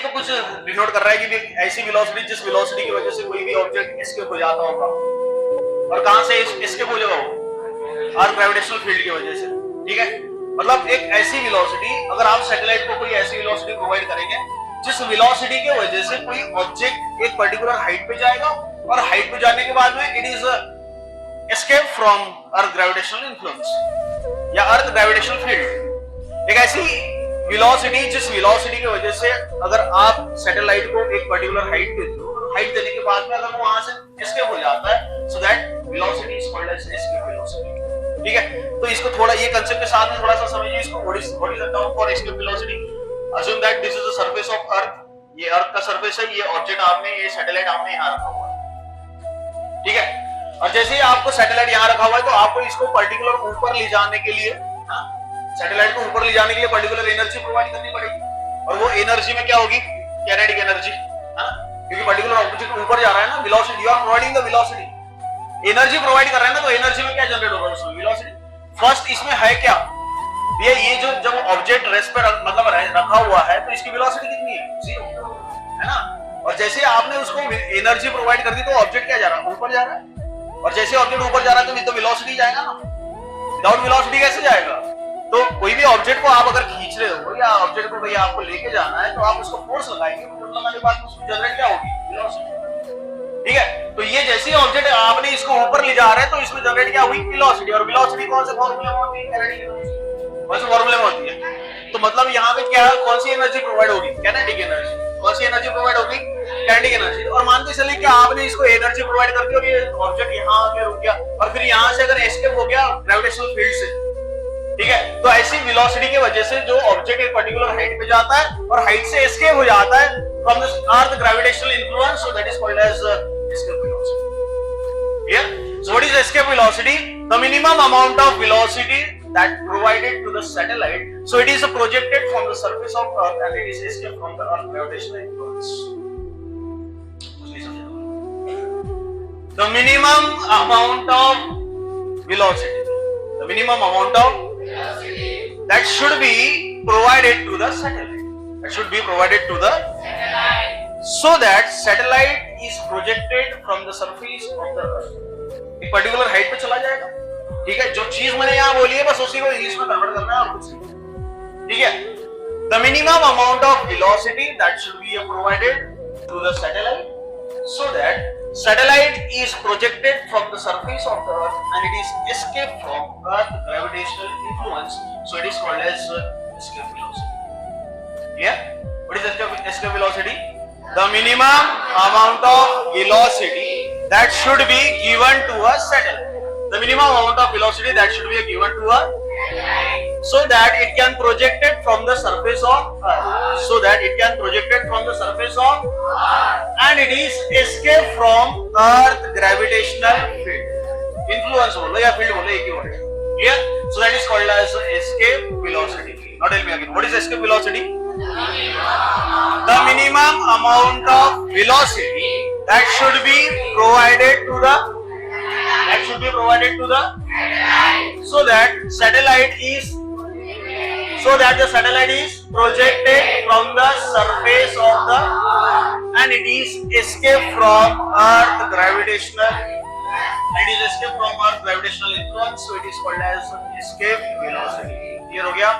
तो कुछ डिनोट कर रहा है कि ऐसी वेलोसिटी जिस वेलोसिटी की वजह से कोई भी ऑब्जेक्ट एस्केप हो जाता होगा। और कहां से एस्केप हो जाएगा वो? अर्थ ग्रेविटेशनल फील्ड की वजह से। ठीक है, मतलब एक ऐसी वेलोसिटी, अगर आप सैटेलाइट को कोई ऐसी वेलोसिटी प्रोवाइड करेंगे जिस वेलोसिटी की वजह से कोई ऑब्जेक्ट एक पर्टिकुलर हाइट पे जाएगा और हाइट पे जाने के बाद में it is escape from earth gravitational influence या अर्थ ग्रेविटेशनल फील्ड। एक ऐसी वेलोसिटी जिस वेलोसिटी की वजह से अगर आप सैटेलाइट को एक पर्टिकुलर हाइट देते हो, हाइट देने के बाद में अगर वो वहां से एस्केप हो जाता है, so that velocity is called as escape velocity. ठीक है, तो इसको थोड़ा ये कांसेप्ट के साथ में थोड़ा सा समझिए इसको। What is the term for escape velocity? Assume that this is the surface of अर्थ, ये अर्थ का सरफेस है, ये ऑब्जेक्ट आपने, ये सैटेलाइट आपने यहां रखा हुआ है। ठीक है, और जैसे ही आपको सैटेलाइट यहां रखा हुआ है तो आपको इसको पर्टिकुलर ऊपर ले जाने के लिए, सैटेलाइट को ऊपर ले जाने के लिए पर्टिकुलर एनर्जी प्रोवाइड करनी पड़ेगी। और वो एनर्जी में क्या होगी? काइनेटिक एनर्जी, है ना, क्योंकि पर्टिकुलर ऑब्जेक्ट ऊपर जा रहा है ना, velocity, you are providing the velocity, energy provide कर रहे हैं ना, तो एनर्जी में क्या जनरेट होगा? उसमें वेलोसिटी। फर्स्ट इसमें है क्या? ये जो जब ऑब्जेक्ट रेस्ट पे मतलब रखा हुआ है तो इसकी वेलोसिटी कितनी है? 0, है ना। और जैसे आपने उसको एनर्जी प्रोवाइड कर दी तो ऑब्जेक्ट क्या जा रहा है? ऊपर जा रहा है। और जैसे ऑब्जेक्ट ऊपर जा रहा है तो वेलोसिटी जाएगा ना, विदाउट वेलोसिटी कैसे जाएगा? तो कोई भी ऑब्जेक्ट को आप अगर खींच रहे हो या ऑब्जेक्ट को भैया आपको लेके जाना है तो आप उसको फोर्स लगाएंगे, फोर्स लगाने के बाद उसमें जनरेट क्या होगी? वेलोसिटी। ठीक है, तो ये जैसे ही ऑब्जेक्ट आपने इसको ऊपर ले जा रहे हैं तो इसमें जनरेट क्या हुई? वेलोसिटी। और वेलोसिटी कौन से फॉर्मूले में होती है? Kinetic energy. कौन से फॉर्मूले में होती है? तो मतलब यहाँ पे क्या, कौन सी एनर्जी प्रोवाइड होगी? Kinetic energy. कौन सी एनर्जी प्रोवाइड होगी? Kinetic energy. और मानते चलिए कि आपने इसको एनर्जी प्रोवाइड कर दी और ये ऑब्जेक्ट यहाँ आके रुक गया और फिर यहाँ से अगर एस्केप हो गया ग्रेविटेशनल फील्ड से, ठीक है, तो ऐसी वेलोसिटी की वजह से जो ऑब्जेक्ट एक पर्टिकुलर हाइट पे जाता है और हाइट से एस्केप हो जाता है from the earth gravitational influence, so that is called as escape velocity. Clear? So what is escape velocity? The minimum amount of velocity that provided to the satellite, so it is projected from the surface of earth and it is escaped from the earth gravitational influence. The minimum amount of velocity, the minimum amount of velocity that should be provided to the satellite, that should be provided to the satellite, so that satellite is projected from the surface of the earth. एक particular height पे चला जाएगा। ठीक है, जो चीज मैंने यहाँ बोली है बस उसी को इंग्लिश में कन्वर्ट करना है और कुछ नहीं। ठीक है, the minimum amount of velocity that should be provided to the satellite so that satellite is projected from the surface of the earth and it is escape from earth gravitational influence, so it is called as escape velocity. Clear? What is escape velocity? The minimum amount of velocity that should be given to a satellite, the minimum amount of velocity that should be given to a satellite so that it can projected from the surface of earth, so that it can projected from the surface of earth and it is escape from earth gravitational field influence बोलो या field बोलो, एक ही word है। Clear? So that is called as escape velocity. Now tell me again, what is escape velocity? The minimum amount of velocity that should be provided to the so that the satellite is projected from the surface of the and it is escape from earth gravitational influence, so it is called as escape velocity. Clear हो गया?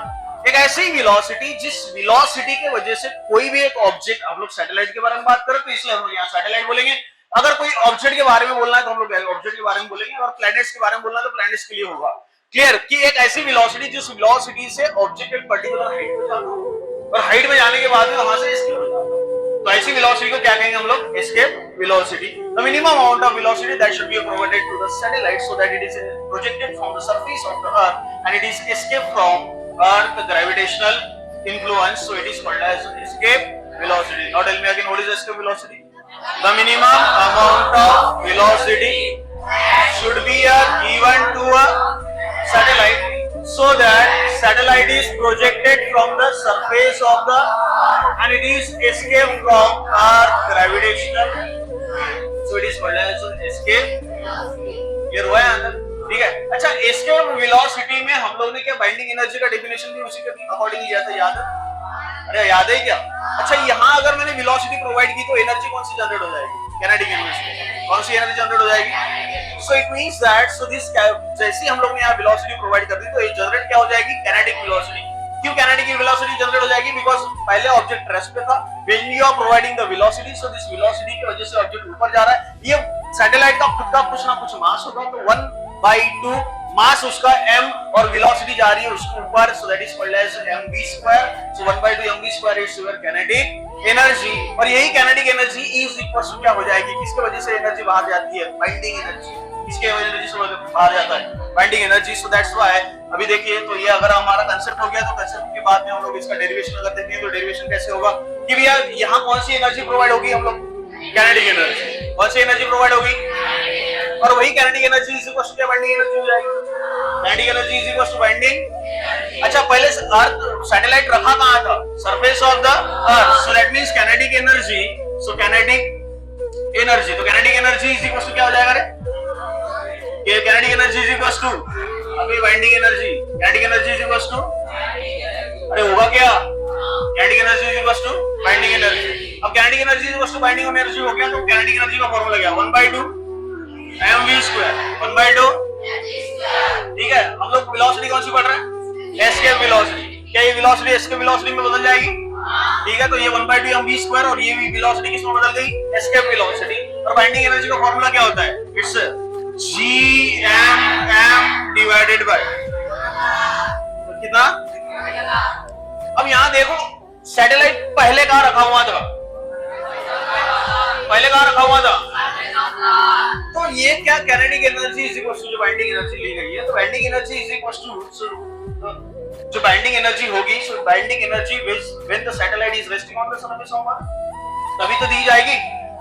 एक ऐसी velocity जिस velocity के वजह से कोई भी एक ऑब्जेक्ट, आप लोग सैटेलाइट के बारे में बात करें तो इसलिए हम लोग यहाँ सैटेलाइट बोलेंगे। अगर कोई ऑब्जेक्ट के बारे में बोलना है तो हम लोग ऑब्जेक्ट के बारे में बोलेंगे, और प्लैनेट्स के बारे में बोलना है तो प्लैनेट्स के लिए होगा। क्लियर? कि एक ऐसी वेलोसिटी जिस वेलोसिटी से ऑब्जेक्ट एक पर्टिकुलर हाइट पे जाता है और हाइट पे जाने के बाद में वहां से एस्केप हो जाता है, तो ऐसी वेलोसिटी को क्या कहेंगे हम लोग? Escape velocity. The minimum amount of velocity that should be provided to the satellite so that it is projected from the surface of the earth and it is escape from earth gravitational influence, so it is called as escape velocity. Now tell me again, what is escape velocity? The minimum amount of velocity should be given to a satellite so that satellite is projected from the surface of the and it is escape from earth gravitational, so it is called as escape. ये हुआ है अंदर? ठीक है। अच्छा, escape velocity में हम लोग ने क्या बाइंडिंग एनर्जी का डेफिनेशन भी उसी के अकॉर्डिंग लिया था, याद है? अरे याद है क्या? अच्छा यहाँ अगर मैंने वेलोसिटी प्रोवाइड की तो एनर्जी कौन सी जनरेट हो जाएगी? Kinetic energy. कौन सी एनर्जी जनरेट हो जाएगी? So it means that so this जैसे हम लोग ने यहाँ वेलोसिटी प्रोवाइड कर दी तो ये जनरेट क्या हो जाएगी? Kinetic velocity. क्यों काइनेटिक वेलोसिटी जनरेट हो जाएगी? बिकॉज़ पहले ऑब्जेक्ट रेस्ट पे था, when you are providing the velocity so this velocity की वजह से ऑब्जेक्ट ऊपर जा रहा है। ये सैटेलाइट का खुद का कुछ ना कुछ मास होगा तो 1/2 मास उसका m और वेलोसिटी जा रही है उसके ऊपर, so that is called as mv²। So 1/2 mv² is your kinetic energy. और यही kinetic energy is equal to क्या हो जाएगी? किसके वजह से एनर्जी बाहर जाती है? Binding energy. किसके वजह से बाहर जाता है? Binding energy. So that's why अभी देखिए तो ये अगर हमारा कांसेप्ट हो गया तो कांसेप्ट के बाद में हम लोग इसका डेरिवेशन अगर देखेंगे तो डेरिवेशन कैसे होगा कि भैया यहाँ कौन सी एनर्जी प्रोवाइड होगी? हम लोग काइनेटिक एनर्जी। कौन सी एनर्जी प्रोवाइड होगी? और वही kinetic energy is equal to क्या? बाइंडिंग एनर्जी हो जाएगी। Kinetic energy is equal to binding. अच्छा पहले अर्थ सैटेलाइट रखा कहां था? Surface of the earth. So that means kinetic energy. So kinetic energy तो kinetic energy is equal to क्या हो जाएगा रे? ये kinetic energy is equal to अभी binding energy. Kinetic energy is equal to अरे होगा क्या? Kinetic energy is equal to binding energy. अब kinetic energy is equal to binding energy हो गया तो काइनेटिक एनर्जी का फार्मूला क्या? 1/2 mv²। 1/2 ठीक है। हम लोग वेलोसिटी कौन सी पढ़ रहे हैं? Escape velocity. क्या ये वेलोसिटी एस्केप वेलोसिटी में बदल जाएगी? ठीक है तो ये 1/2 mv² और ये भी वेलोसिटी किसमें बदल गई? Escape velocity. और बाइंडिंग एनर्जी का फार्मूला क्या होता है? इट्स gmm डिवाइडेड बाय कितना? अब यहां देखो सैटेलाइट पहले कहां रखा हुआ था? पहले कहां रखा हुआ था? तो ये क्या kinetic energy is equal to जो बाइंडिंग एनर्जी ली गई है तो binding energy is equal to जो बाइंडिंग एनर्जी होगी so binding energy when the satellite is resting on the surface of earth तभी तो दी जाएगी।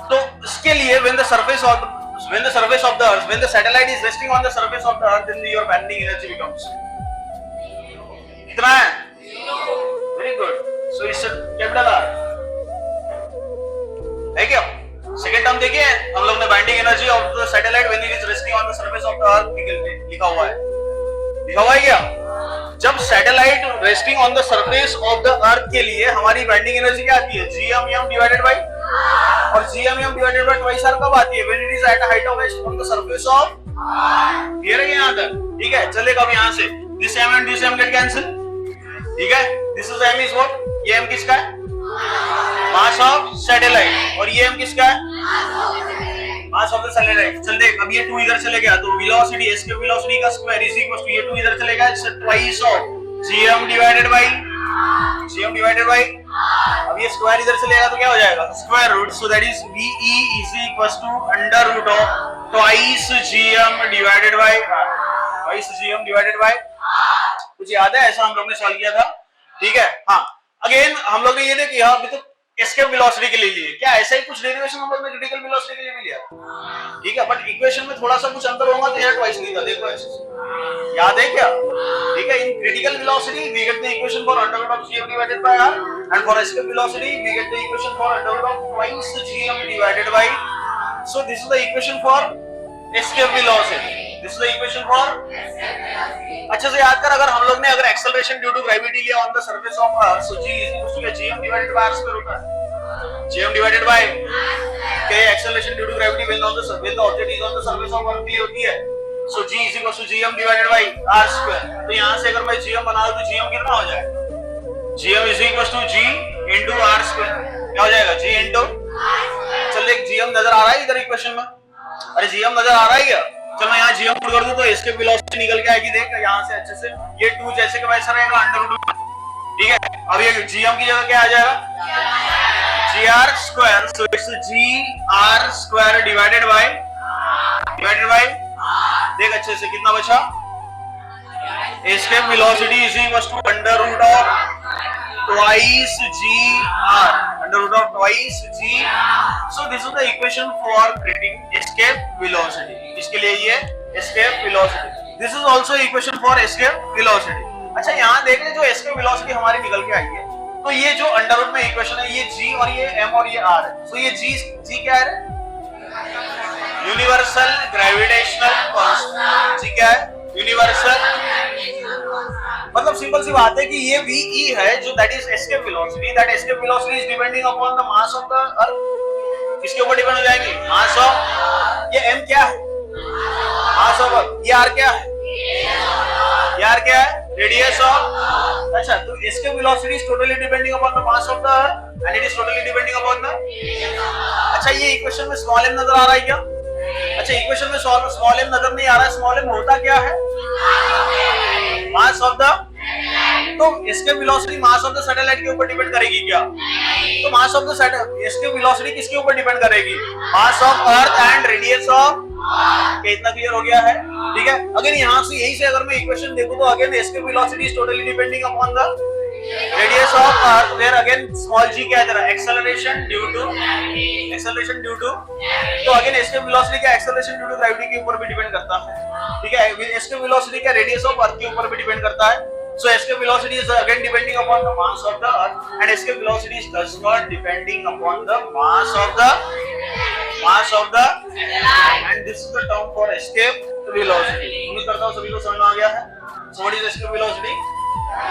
तो इसके लिए when the surface of the earth when the satellite is resting on the surface of the earth then your bending energy becomes कितना है? Very good. So it's capital R है क्या? सेकंड टर्म देखिए हम लोग ने binding energy of the satellite when it is resting on the surface of the earth लिखा हुआ है क्या? जब satellite resting on the surface of the earth के लिए हमारी बाइंडिंग एनर्जी क्या आती है? gmm डिवाइडेड बाय और gmm divided by twice r कब आती है? When it is at a height of on the surface of clear है यहां तक? ठीक है चलेगा। अब यहां से this m and this m get cancel. ठीक है this is m is what? ये m किसका है? Mass of satellite. और ये m किसका है? Mass of the satellite. चल देख अब ये 2 इधर चले गया तो वेलोसिटी एस्केप वेलोसिटी का स्क्वायर इज इक्वल टू ये 2 इधर चले गया it's twice of gm divided by अब ये स्क्वायर इधर चलेगा तो क्या हो जाएगा? Square root. So that is ve is equal to under root of twice gm divided by twice gm divided by कुछ याद है ऐसा हम लोग ने सॉल्व किया था? ठीक है हाँ अगेन हम लोग ने ये देखिए अभी तो एस्केप वेलोसिटी के लिए लिए क्या ऐसा ही कुछ डेरिवेशन हम लोग ने क्रिटिकल वेलोसिटी के लिए भी लिया। ठीक है बट इक्वेशन में थोड़ा सा कुछ अंतर होगा तो यहाँ ट्वाइस नहीं था देखो ऐसे याद है क्या? ठीक है in critical velocity we get the equation for under root of gm divided by r and for escape velocity we get the equation for under root of twice gm divided by so this is the equation for escape velocity. This is the equation for अच्छे से याद कर अगर हम लोग ने अगर acceleration due to gravity लिया on the surface of earth so g is equal to gm divided by r square होता है। gm डिवाइडेड बाय क्या acceleration due to gravity when the object is on the surface of earth के लिए होती है। So g is equal to gm divided by r square. तो यहां से अगर मैं gm बना दूं तो gm कितना हो जाएगा? gm is equal to g into r square क्या हो जाएगा? g into चल एक gm नजर आ रहा है इधर इक्वेशन में? अरे gm नजर आ रहा है क्या? चल मैं यहाँ gm पुट कर दूं तो इसके वेलोसिटी निकल के आएगी देख यहाँ से अच्छे से ये 2 जैसे के वैसा रहेगा अंडर रूट। ठीक है अब ये gm की जगह क्या आ जाएगा? gr square. So it's gr square divided by देख अच्छे से कितना बचा? Escape velocity is equal to under root of twice gr under root of twice g. So this is the equation for critical escape velocity. इसके लिए ये escape velocity. This is also equation for escape velocity. अच्छा यहाँ देख ले जो escape velocity हमारी निकल के आई है तो ये जो अंडर रूट में इक्वेशन है ये g और ये m और ये r है। तो ये g क्या है? Universal gravitational constant. g क्या है? यूनिवर्सल, मतलब सिंपल सी बात है कि ये VE है जो that is escape velocity, that escape velocity is depending upon the mass of the अर्थ। किसके ऊपर डिपेंड हो जाएगी? मास ऑफ, ये M क्या है? Mass of earth. ये R क्या है? ये R क्या है? रेडियस ऑफ, अच्छा तो escape velocity is totally depending upon the mass of the earth and it is totally depending upon the, अच्छा ये इक्वेशन में स्मॉल m नजर आ रहा है क्या? अच्छा इक्वेशन में स्मॉल m नजर नहीं आ रहा है, स्मॉल m होता क्या है? मास ऑफ द, तो escape velocity mass of the satellite के ऊपर डिपेंड करेगी क्या? तो mass of the satellite, escape velocity किसके ऊपर डिपेंड करेगी? Mass of earth and radius of, क्या इतना क्लियर हो गया है? ठीक है, अगर यहाँ से यही से अगर मैं इक्वेशन देखूं तो again escape velocity is totally depending upon the radius of earth, where again small g क्या है तेरा? Acceleration due to, acceleration due to, तो अगेन एस्केप वेलोसिटी क्या? एक्सेलरेशन ड्यू टू ग्रेविटी के ऊपर भी डिपेंड करता है। ठीक है, एस्केप वेलोसिटी क्या? रेडियस ऑफ अर्थ के ऊपर भी डिपेंड करता है। So escape velocity is again depending upon the mass of the earth and escape velocity is thus not depending upon the mass of the and this is the term for escape velocity। उम्मीद करता हूँ सभी को समझ में आ गया है। So what is escape velocity?